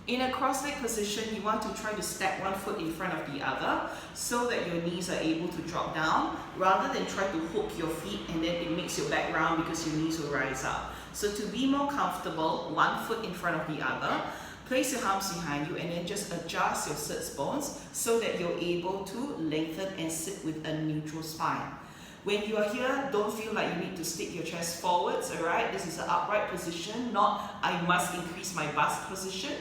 In a cross-leg position, you want to try to stack one foot in front of the other so that your knees are able to drop down rather than try to hook your feet and then it makes your back round because your knees will rise up. So to be more comfortable, one foot in front of the other, place your arms behind you and then just adjust your sits bones so that you're able to lengthen and sit with a neutral spine. When you are here, don't feel like you need to stick your chest forwards, alright? This is an upright position, not I must increase my bust position.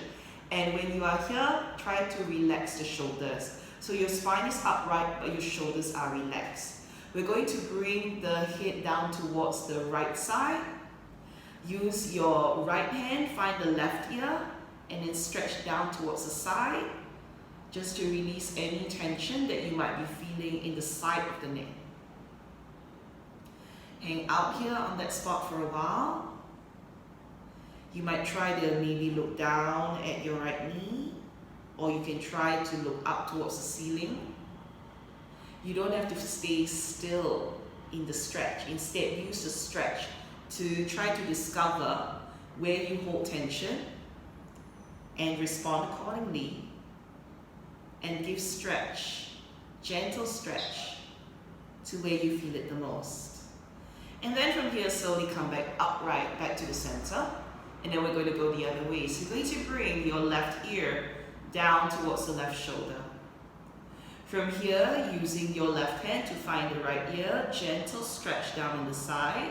And when you are here, try to relax the shoulders. So your spine is upright, but your shoulders are relaxed. We're going to bring the head down towards the right side. Use your right hand, find the left ear, and then stretch down towards the side, just to release any tension that you might be feeling in the side of the neck. Hang out here on that spot for a while. You might try to maybe look down at your right knee, or you can try to look up towards the ceiling. You don't have to stay still in the stretch. Instead, use the stretch to try to discover where you hold tension and respond accordingly. And give stretch, gentle stretch, to where you feel it the most. And then from here, slowly come back upright, back to the center. And then we're going to go the other way. So you're going to bring your left ear down towards the left shoulder. From here, using your left hand to find the right ear, gentle stretch down on the side.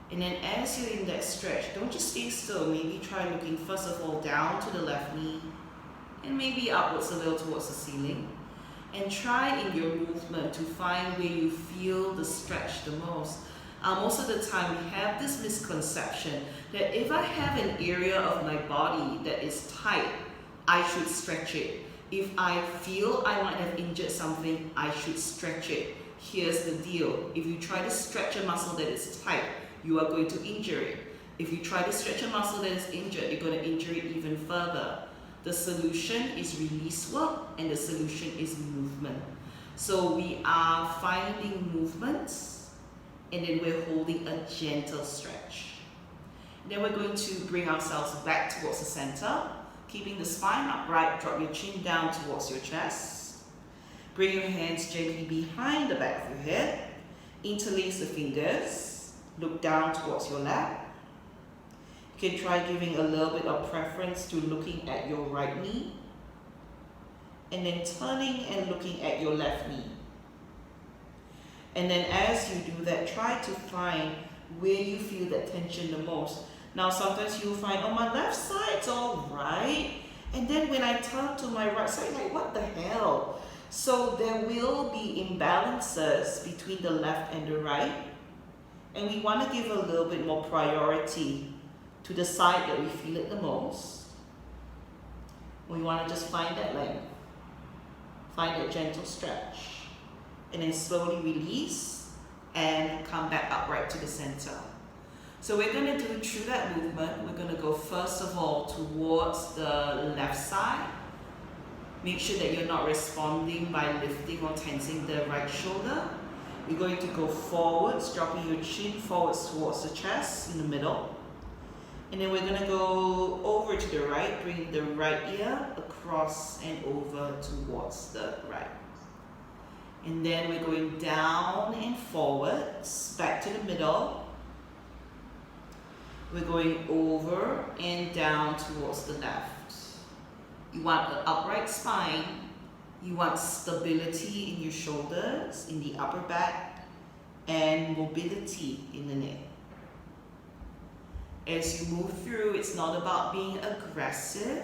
And then as you're in that stretch, don't just stay still. Maybe try looking first of all down to the left knee and maybe upwards a little towards the ceiling. And try in your movement to find where you feel the stretch the most. Most of the time we have this misconception that if I have an area of my body that is tight, I should stretch it. If I feel I might have injured something, I should stretch it. Here's the deal. If you try to stretch a muscle that is tight, you are going to injure it. If you try to stretch a muscle that is injured, you're going to injure it even further. The solution is release work and the solution is movement. So we are finding movements and then we're holding a gentle stretch. Then we're going to bring ourselves back towards the center, keeping the spine upright. Drop your chin down towards your chest. Bring your hands gently behind the back of your head. Interlace the fingers. Look down towards your lap. You can try giving a little bit of preference to looking at your right knee. And then turning and looking at your left knee. And then as you do that, try to find where you feel that tension the most. Now sometimes you'll find, oh, my left side's all right. And then when I turn to my right side, like, what the hell? So there will be imbalances between the left and the right. And we want to give a little bit more priority to the side that we feel it the most. We want to just find that length. Find that gentle stretch. And then slowly release and come back upright to the center. So we're going to do through that movement. We're going to go first of all towards the left side. Make sure that you're not responding by lifting or tensing the right shoulder. We're going to go forwards, dropping your chin forwards towards the chest in the middle. And then we're going to go over to the right, bring the right ear across and over towards the right. And then we're going down and forwards, back to the middle. We're going over and down towards the left. You want an upright spine. You want stability in your shoulders, in the upper back, and mobility in the neck. As you move through, it's not about being aggressive.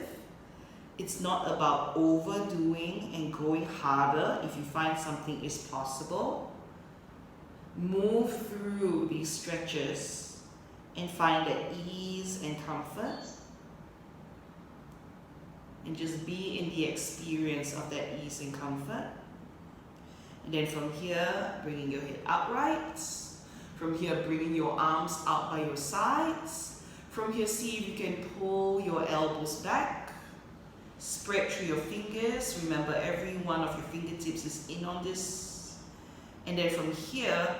It's not about overdoing and going harder if you find something is possible. Move through these stretches and find that ease and comfort. And just be in the experience of that ease and comfort. And then from here, bringing your head upright. From here, bringing your arms out by your sides. From here, see if you can pull your elbows back. Spread through your fingers. Remember, every one of your fingertips is in on this. And then from here,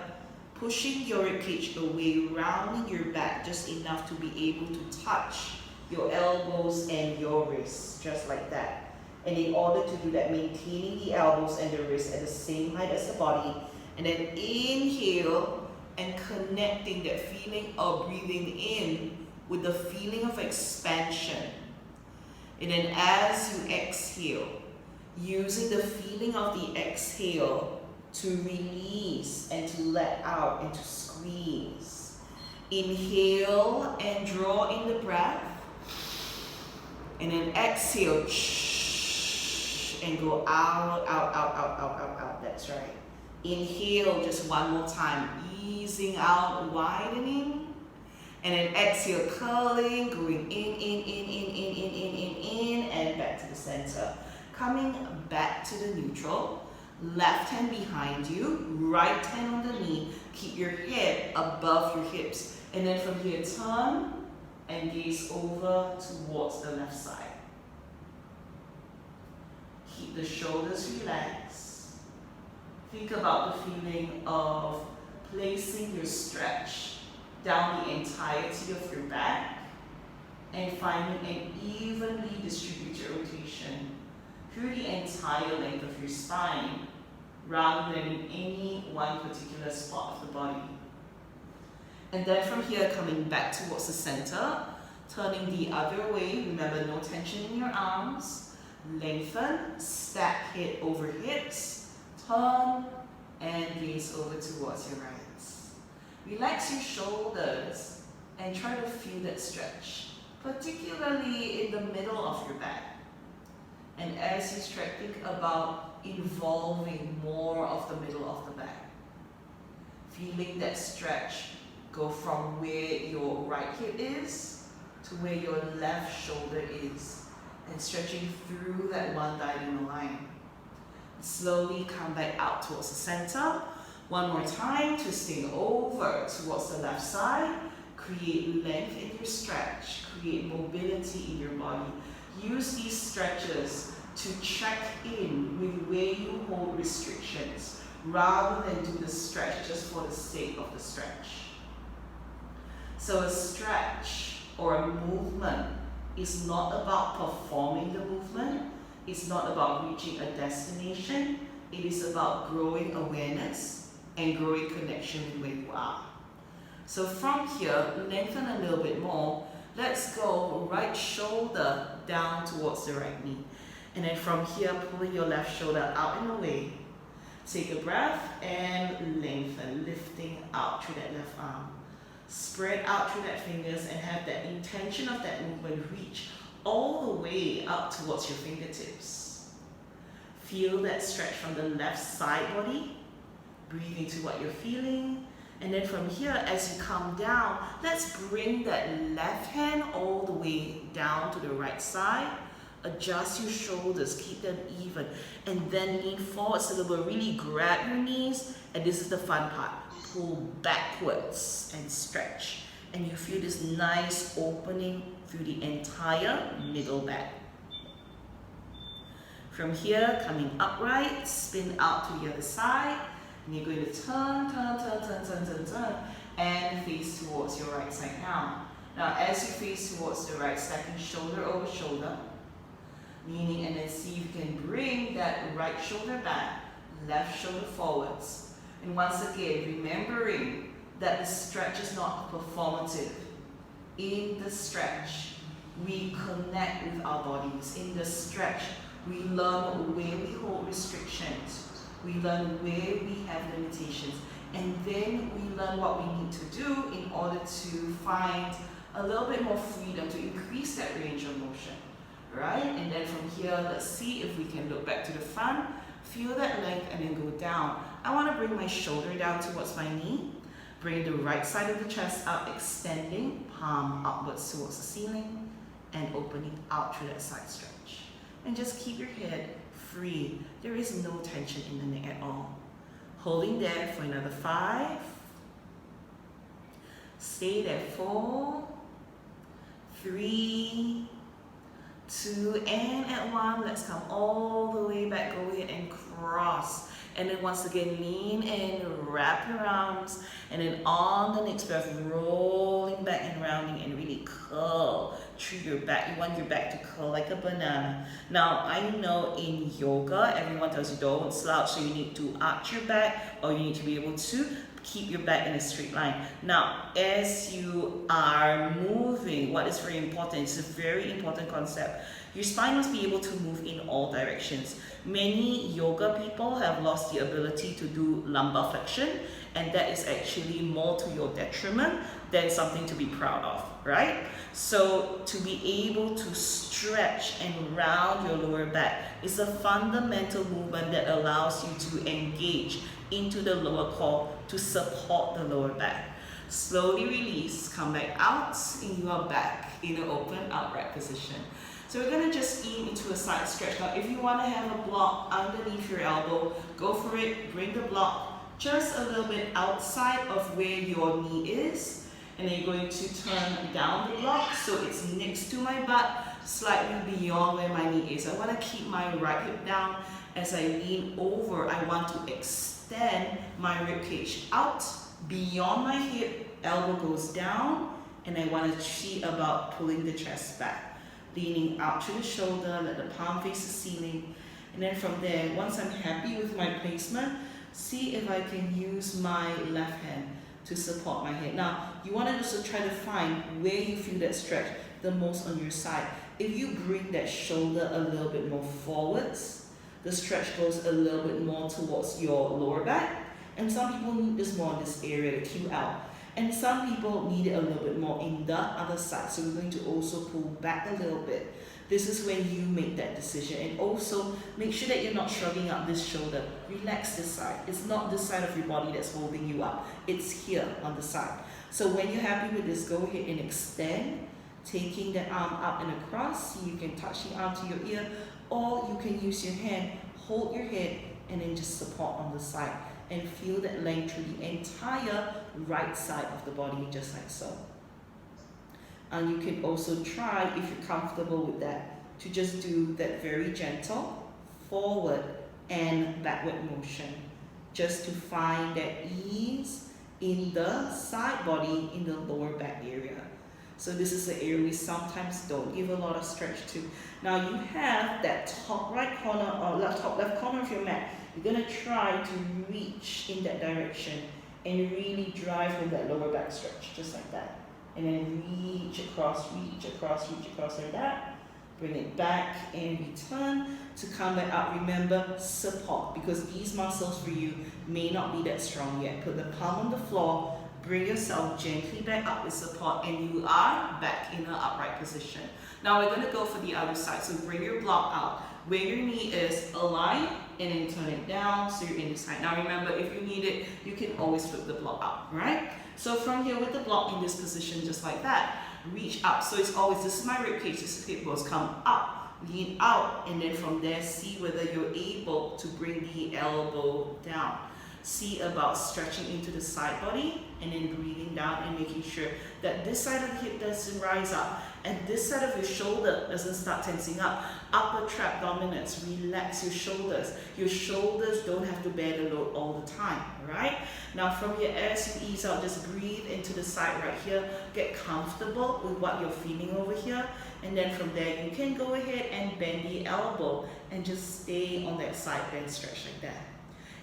pushing your ribcage away, rounding your back just enough to be able to touch your elbows and your ribs. just like that. And in order to do that, maintaining the elbows and the wrists at the same height as the body, and then inhale and connecting that feeling of breathing in with the feeling of expansion. And then as you exhale, using the feeling of the exhale to release and to let out and to squeeze. Inhale and draw in the breath. And then exhale and go out, out, out, out, out, out, out. That's right. Inhale just one more time, easing out, widening. And then exhale, curling, going in, and back to the center. Coming back to the neutral. Left hand behind you, right hand on the knee. Keep your head above your hips. And then from here, turn and gaze over towards the left side. Keep the shoulders relaxed. Think about the feeling of placing your stretch down the entirety of your back and finding an evenly distributed rotation through the entire length of your spine rather than in any one particular spot of the body. And then from here, coming back towards the center, turning the other way. Remember, no tension in your arms. Lengthen, stack head over hips, turn, and gaze over towards your right. Relax your shoulders and try to feel that stretch, particularly in the middle of your back. And as you stretch, think about involving more of the middle of the back. Feeling that stretch go from where your right hip is to where your left shoulder is, and stretching through that one diagonal line. Slowly come back out towards the center. One more time, twisting over towards the left side. Create length in your stretch. Create mobility in your body. Use these stretches to check in with where you hold restrictions rather than do the stretch just for the sake of the stretch. So a stretch or a movement is not about performing the movement. It's not about reaching a destination. It is about growing awareness and growing connection with where you are. So from here, lengthen a little bit more. Let's go right shoulder down towards the right knee. And then from here, pulling your left shoulder out and away. Take a breath and lengthen, lifting out through that left arm. Spread out through that fingers and have that intention of that movement reach all the way up towards your fingertips. Feel that stretch from the left side body. Breathe into what you're feeling. And then from here, as you come down, let's bring that left hand all the way down to the right side. Adjust your shoulders, keep them even. And then lean forwards a little bit. Really grab your knees. And this is the fun part. Pull backwards and stretch. And you feel this nice opening through the entire middle back. From here, coming upright, spin out to the other side. And you're going to turn, and face towards your right side now. Now, as you face towards the right, stacking shoulder over shoulder, meaning, and then see if you can bring that right shoulder back, left shoulder forwards. And once again, remembering that the stretch is not performative. In the stretch, we connect with our bodies. In the stretch, we learn where we hold restrictions. We learn where we have limitations. And then we learn what we need to do in order to find a little bit more freedom to increase that range of motion. Right? And then from here, let's see if we can look back to the front. Feel that length and then go down. I want to bring my shoulder down towards my knee. Bring the right side of the chest up, extending, palm upwards towards the ceiling, and opening out through that side stretch. And just keep your head free. There is no tension in the neck at all. Holding there for another 5. Stay there 4, 3, 2, and at 1. Let's come all the way back. Go ahead and cross. And then once again, lean in, wrap your arms, and then on the next breath, rolling back and rounding and really curl through your back. You want your back to curl like a banana. Now, I know in yoga, everyone tells you don't slouch, so you need to arch your back, or you need to be able to keep your back in a straight line. Now, as you are moving, what is very important, it's a very important concept. Your spine must be able to move in all directions. Many yoga people have lost the ability to do lumbar flexion, and that is actually more to your detriment than something to be proud of, right? So to be able to stretch and round your lower back is a fundamental movement that allows you to engage into the lower core to support the lower back. Slowly release, come back out, and you are back in an open upright position. So we're going to just aim into a side stretch. Now if you want to have a block underneath your elbow, go for it. Bring the block just a little bit outside of where your knee is. And then you're going to turn down the block so it's next to my butt, slightly beyond where my knee is. I want to keep my right hip down. As I lean over, I want to extend my ribcage out beyond my hip, elbow goes down, and I want to see about pulling the chest back. Leaning out to the shoulder, let the palm face the ceiling. And then from there, once I'm happy with my placement, see if I can use my left hand to support my head. Now, you want to also try to find where you feel that stretch the most on your side. If you bring that shoulder a little bit more forwards, the stretch goes a little bit more towards your lower back. And some people need this more in this area, the QL. And some people need it a little bit more in the other side. So we're going to also pull back a little bit. This is when you make that decision. And also make sure that you're not shrugging up this shoulder. Relax this side. It's not this side of your body that's holding you up. It's here on the side. So when you're happy with this, go ahead and extend, taking the arm up and across. So you can touch the arm to your ear, or you can use your hand, hold your head, and then just support on the side. And feel that length through the entire right side of the body, just like so. And you can also try, if you're comfortable with that, to just do that very gentle forward and backward motion, just to find that ease in the side body, in the lower back area. So this is the area we sometimes don't give a lot of stretch to. Now you have that top right corner or top left corner of your mat. You're going to try to reach in that direction and really drive in that lower back stretch, just like that. And then reach across like that. Bring it back and return to come back up. Remember, support, because these muscles for you may not be that strong yet. Put the palm on the floor, bring yourself gently back up with support, and you are back in an upright position. Now we're going to go for the other side. So bring your block out. Where your knee is, align, and then turn it down so you're in the side. Now remember, if you need it, you can always flip the block up, right? So from here with the block in this position, just like that, reach up. So it's always, this is my rib cage, this is hip bones, come up, lean out, and then from there, see whether you're able to bring the elbow down. See about stretching into the side body and then breathing down and making sure that this side of the hip doesn't rise up and this side of your shoulder doesn't start tensing up. Upper trap dominance, relax your shoulders. Your shoulders don't have to bear the load all the time, right? Now from here, as you ease out, just breathe into the side right here. Get comfortable with what you're feeling over here. And then from there, you can go ahead and bend the elbow and just stay on that side bend stretch like that.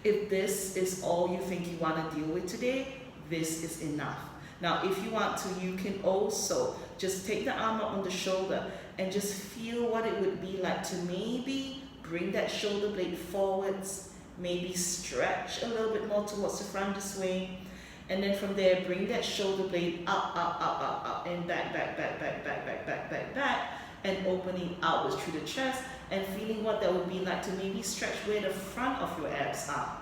If this is all you think you want to deal with today, this is enough. Now, if you want to, you can also just take the arm up on the shoulder and just feel what it would be like to maybe bring that shoulder blade forwards, maybe stretch a little bit more towards the front this way. And then from there, bring that shoulder blade up, and back, and opening outwards through the chest and feeling what that would be like to maybe stretch where the front of your abs are.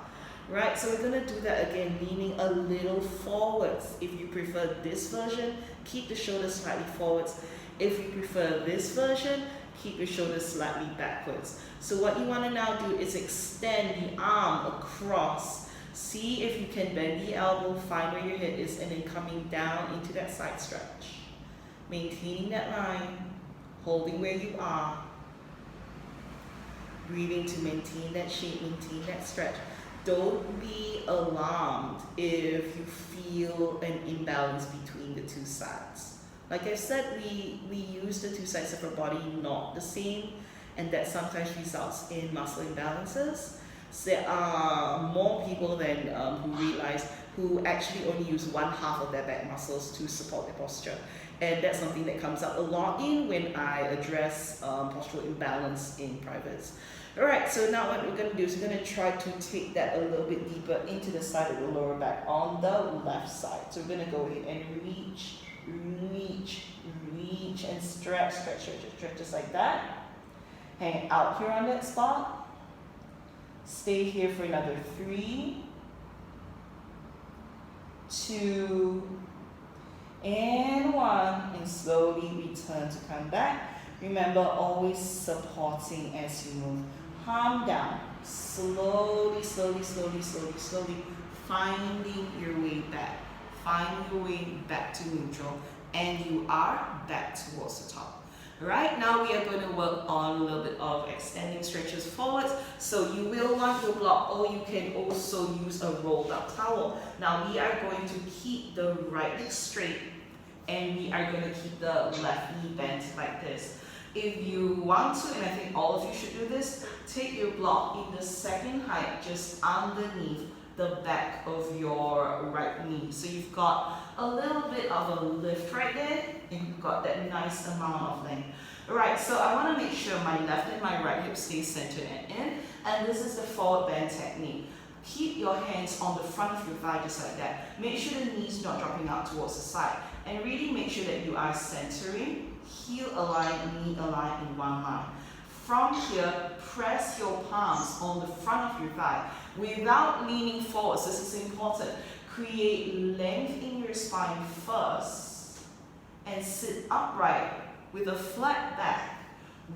Right, so we're going to do that again, leaning a little forwards. If you prefer this version, keep the shoulders slightly forwards. If you prefer this version, keep your shoulders slightly backwards. So what you want to now do is extend the arm across. See if you can bend the elbow, find where your head is, and then coming down into that side stretch. Maintaining that line, holding where you are. Breathing to maintain that shape, maintain that stretch. don't be alarmed if you feel an imbalance between the two sides. Like I said, we use the two sides of our body not the same, and that sometimes results in muscle imbalances. So there are more people than who realize who actually only use one half of their back muscles to support their posture. And that's something that comes up a lot in when I address postural imbalance in privates. Alright, so now what we're going to do is we're going to try to take that a little bit deeper into the side of the lower back on the left side. So we're going to go ahead and reach, and stretch, just like that. Hang out here on that spot. Stay here for another 3, 2, and 1, and slowly return to come back. Remember, always supporting as you move. Palm down, slowly, finding your way back to neutral, and you are back towards the top. Right, now we are going to work on a little bit of extending stretches forwards. So you will want your block, or you can also use a rolled up towel. Now we are going to keep the right leg straight, and we are going to keep the left knee bent like this. If you want to, and I think all of you should do this, take your block in the second height just underneath the back of your right knee. So you've got a little bit of a lift right there, and you've got that nice amount of length. Alright, so I want to make sure my left and my right hip stay centered and in, and this is the forward bend technique. Keep your hands on the front of your thigh just like that. Make sure the knees not dropping out towards the side, and really make sure that you are centering, heel aligned, knee aligned in one line. From here, press your palms on the front of your thigh without leaning forward. This is important. Create length in your spine first and sit upright with a flat back,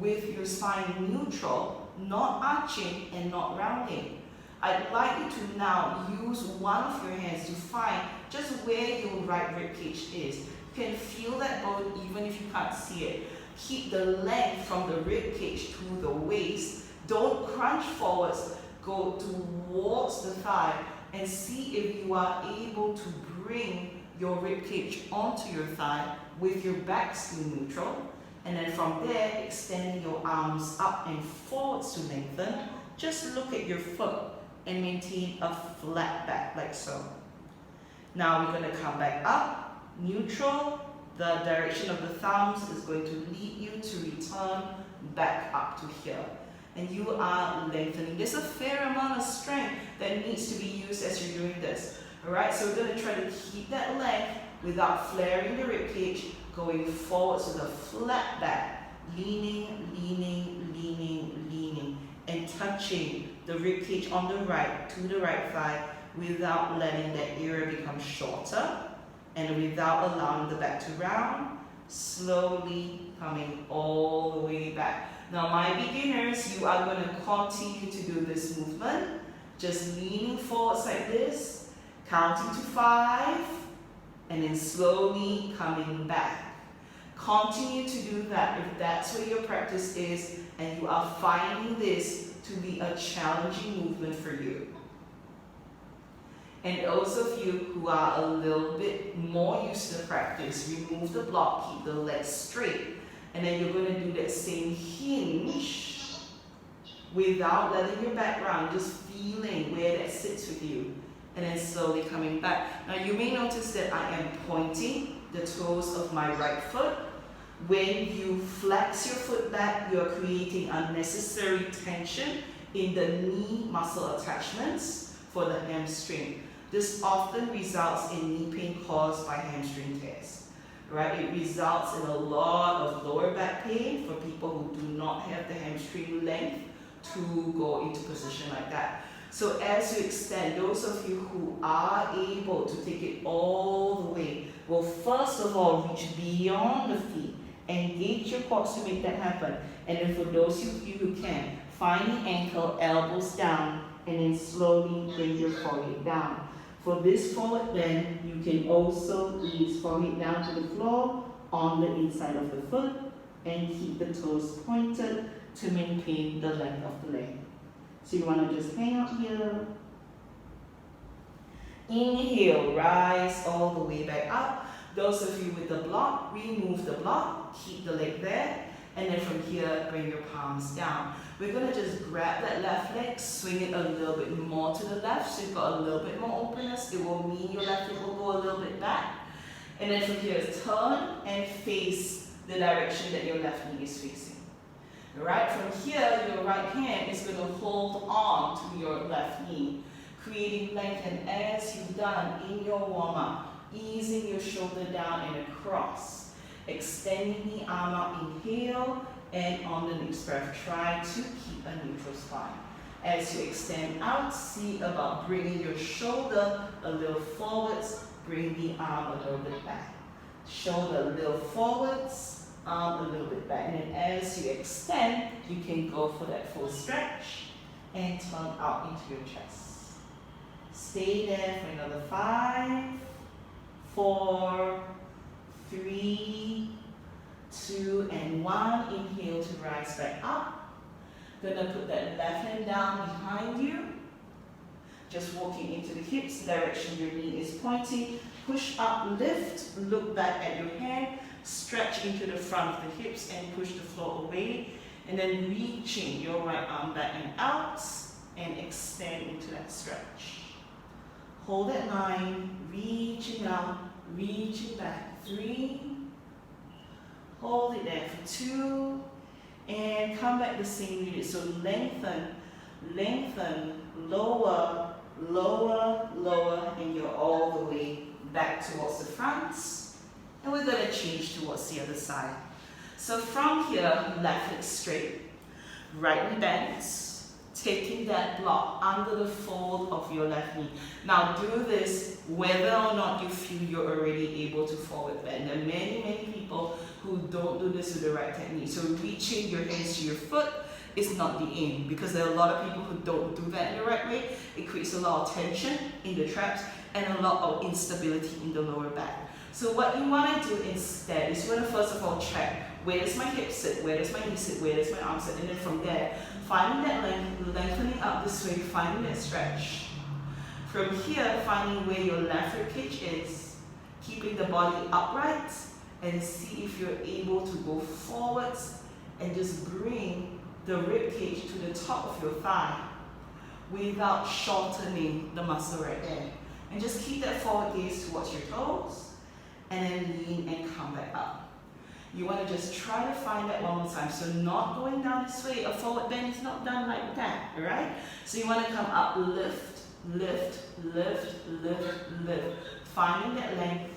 with your spine neutral, not arching and not rounding. I'd like you to now use one of your hands to find just where your right rib cage is. You can feel that bone even if you can't see it. Keep the length from the rib cage to the waist. Don't crunch forwards. Go towards the thigh and see if you are able to bring your rib cage onto your thigh with your back still neutral. And then from there, extending your arms up and forwards to lengthen. Just look at your foot and maintain a flat back like so. Now we're going to come back up, neutral. The direction of the thumbs is going to lead you to return back up to here. And you are lengthening. There's a fair amount of strength that needs to be used as you're doing this. Alright, so we're going to try to keep that length without flaring the rib cage, going forwards with a flat back, leaning, and touching the rib cage on the right to the right thigh without letting that area become shorter and without allowing the back to round, slowly coming all the way back. Now my beginners, you are going to continue to do this movement, just leaning forwards like this, counting to 5, and then slowly coming back. Continue to do that if that's where your practice is and you are finding this to be a challenging movement for you. And those of you who are a little bit more used to the practice, remove the block, keep the legs straight, and then you're going to do that same hinge without letting your back round, just feeling where that sits with you, and then slowly coming back. Now you may notice that I am pointing the toes of my right foot. When you flex your foot back, you're creating unnecessary tension in the knee muscle attachments for the hamstring. This often results in knee pain caused by hamstring tears. Right? It results in a lot of lower back pain for people who do not have the hamstring length to go into position like that. So as you extend, those of you who are able to take it all the way will first of all reach beyond the feet, engage your quads to make that happen. And then for those of you who can, find the ankle, elbows down, and then slowly bring your forehead down. For this forward bend, you can also ease forehead down to the floor on the inside of the foot and keep the toes pointed to maintain the length of the leg. So you want to just hang out here Inhale, rise all the way back up. Those of you with the block, remove the block, keep the leg there, and then from here, bring your palms down. We're gonna just grab that left leg, swing it a little bit more to the left, so you've got a little bit more openness. It will mean your left leg will go a little bit back. And then from here, turn and face the direction that your left knee is facing. Right, from here, your right hand is gonna hold on to your left knee, creating length, and as you've done in your warm-up, easing your shoulder down and across, extending the arm out, inhale, and on the next breath, try to keep a neutral spine. As you extend out, see about bringing your shoulder a little forwards, bring the arm a little bit back. Shoulder a little forwards, arm a little bit back. And then as you extend, you can go for that full stretch and turn out into your chest. Stay there for another 5, 4, 3, 2, and 1. Inhale to rise back up. Gonna put that left hand down behind you. Just walking into the hips, the direction your knee is pointing. Push up, lift, look back at your hand, stretch into the front of the hips and push the floor away. And then reaching your right arm back and out and extend into that stretch. Hold that line, reaching out, reaching back. 3, hold it there for 2, and come back the same unit. So lengthen, lengthen, lower, lower, lower, and you're all the way back towards the front. And we're going to change towards the other side. So from here, left leg straight, right knee bends, taking that block under the fold of your left knee. Now do this whether or not you feel you're already able to forward bend. There are many people who don't do this with the right technique. So reaching your hands to your foot is not the aim, because there are a lot of people who don't do that in the right way. It creates a lot of tension in the traps and a lot of instability in the lower back. So what you want to do instead is you want to first of all check, where does my hip sit, where does my knee sit, where does my arm sit, and then from there, finding that length, lengthening up this way, finding that stretch. From here, finding where your left rib cage is, keeping the body upright, and see if you're able to go forwards and just bring the rib cage to the top of your thigh without shortening the muscle right there. And just keep that forward gaze towards your toes, and then lean and come back up. You want to just try to find that one more time. So not going down this way. A forward bend is not done like that, all right? So you want to come up, lift, lift, lift, lift, lift. Finding that length,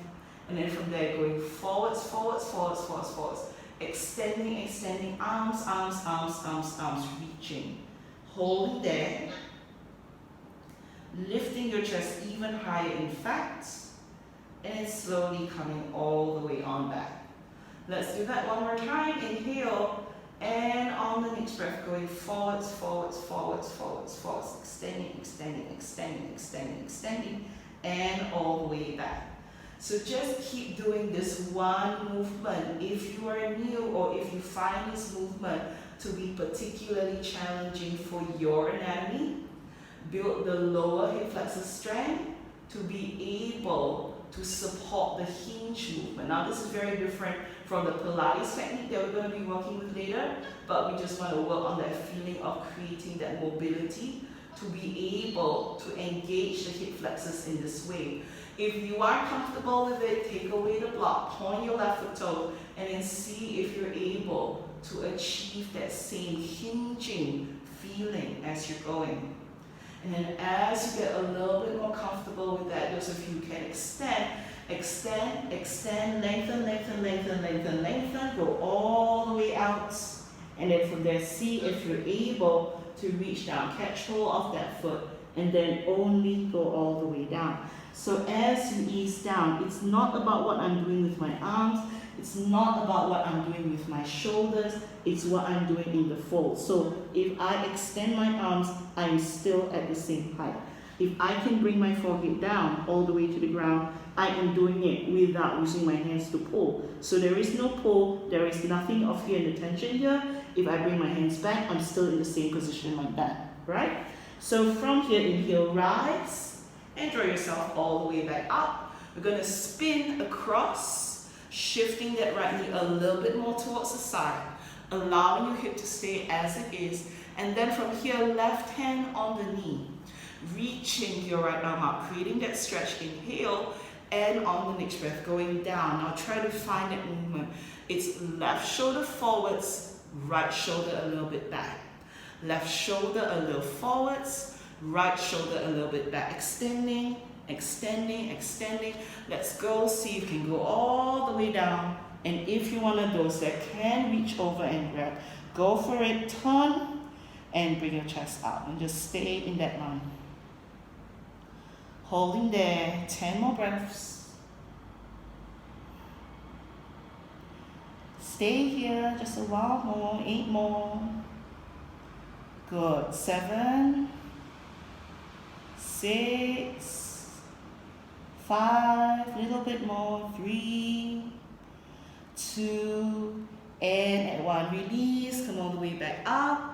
and then from there going forwards, forwards, forwards, forwards, forwards. Extending, extending, arms, arms, arms, arms, arms, reaching. Holding there. Lifting your chest even higher, in fact. And slowly coming all the way on back. Let's do that one more time. Inhale, and on the next breath, going forwards, forwards, forwards, forwards, forwards, extending, extending, extending, extending, extending, and all the way back. So just keep doing this one movement. If you are new or if you find this movement to be particularly challenging for your anatomy, build the lower hip flexor strength to be able to support the hinge movement. Now this is very different from the Pilates technique that we're going to be working with later, but we just want to work on that feeling of creating that mobility to be able to engage the hip flexors in this way. If you are comfortable with it, take away the block, point your left foot toe, and then see if you're able to achieve that same hinging feeling as you're going. And then as you get a little bit more comfortable with that, those of you who can extend, extend, extend, lengthen, lengthen, lengthen, lengthen, lengthen, go all the way out. And then from there, see if you're able to reach down, catch hold of that foot, and then only go all the way down. So as you ease down, it's not about what I'm doing with my arms, it's not about what I'm doing with my shoulders, it's what I'm doing in the fold. So if I extend my arms, I'm still at the same height. If I can bring my forehead down all the way to the ground, I am doing it without using my hands to pull. So there is no pull, there is nothing of fear and tension here. If I bring my hands back, I'm still in the same position like that, right? So from here, inhale, rise, and draw yourself all the way back up. We're going to spin across, shifting that right knee a little bit more towards the side, allowing your hip to stay as it is. And then from here, left hand on the knee, reaching your right arm out, creating that stretch. Inhale, and on the next breath, going down. Now try to find that movement. It's left shoulder forwards, right shoulder a little bit back. Left shoulder a little forwards, right shoulder a little bit back. Extending, extending, extending. Let's go. See if you can go all the way down. And if you're one of those that can reach over and grab, go for it. Turn and bring your chest out. And just stay in that line. Holding there. 10 more breaths. Stay here just a while more. 8 more. Good. 7, 6, 5, a little bit more. 3, 2, and at 1. Release. Come all the way back up.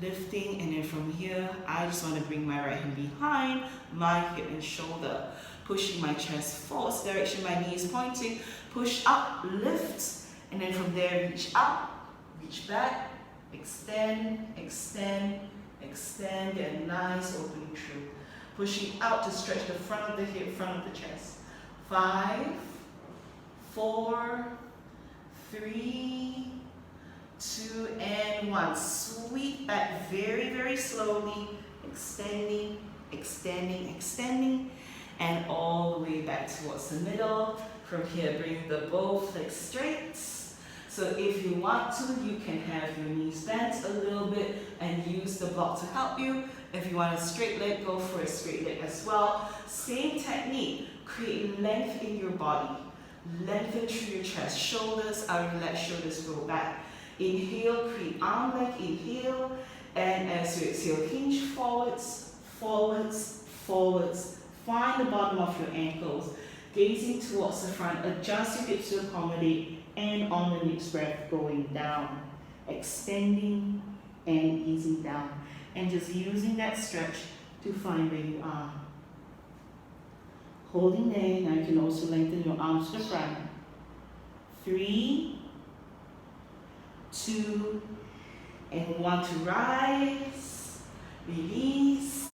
Lifting, and then from here, I just want to bring my right hand behind my hip and shoulder. Pushing my chest forwards direction, my knees pointing. Push up, lift, and then from there, reach up, reach back, extend, extend, extend, get a nice opening through. Pushing out to stretch the front of the hip, front of the chest. 5, 4, 3, 2, and 1. Sweep back very, very slowly, extending, extending, extending, and all the way back towards the middle. From here, bring the both legs straight. So if you want to, you can have your knees bent a little bit and use the block to help you. If you want a straight leg, go for a straight leg as well. Same technique, create length in your body. Lengthen through your chest, shoulders out, let shoulders go back. Inhale, create arm length, inhale, and as you exhale, hinge forwards, forwards, forwards. Find the bottom of your ankles, gazing towards the front, adjust your hips to accommodate, and on the next breath, going down, extending and easing down, and just using that stretch to find where you are. Holding there, now you can also lengthen your arms to the front. 3, 2, and 1 to rise, release.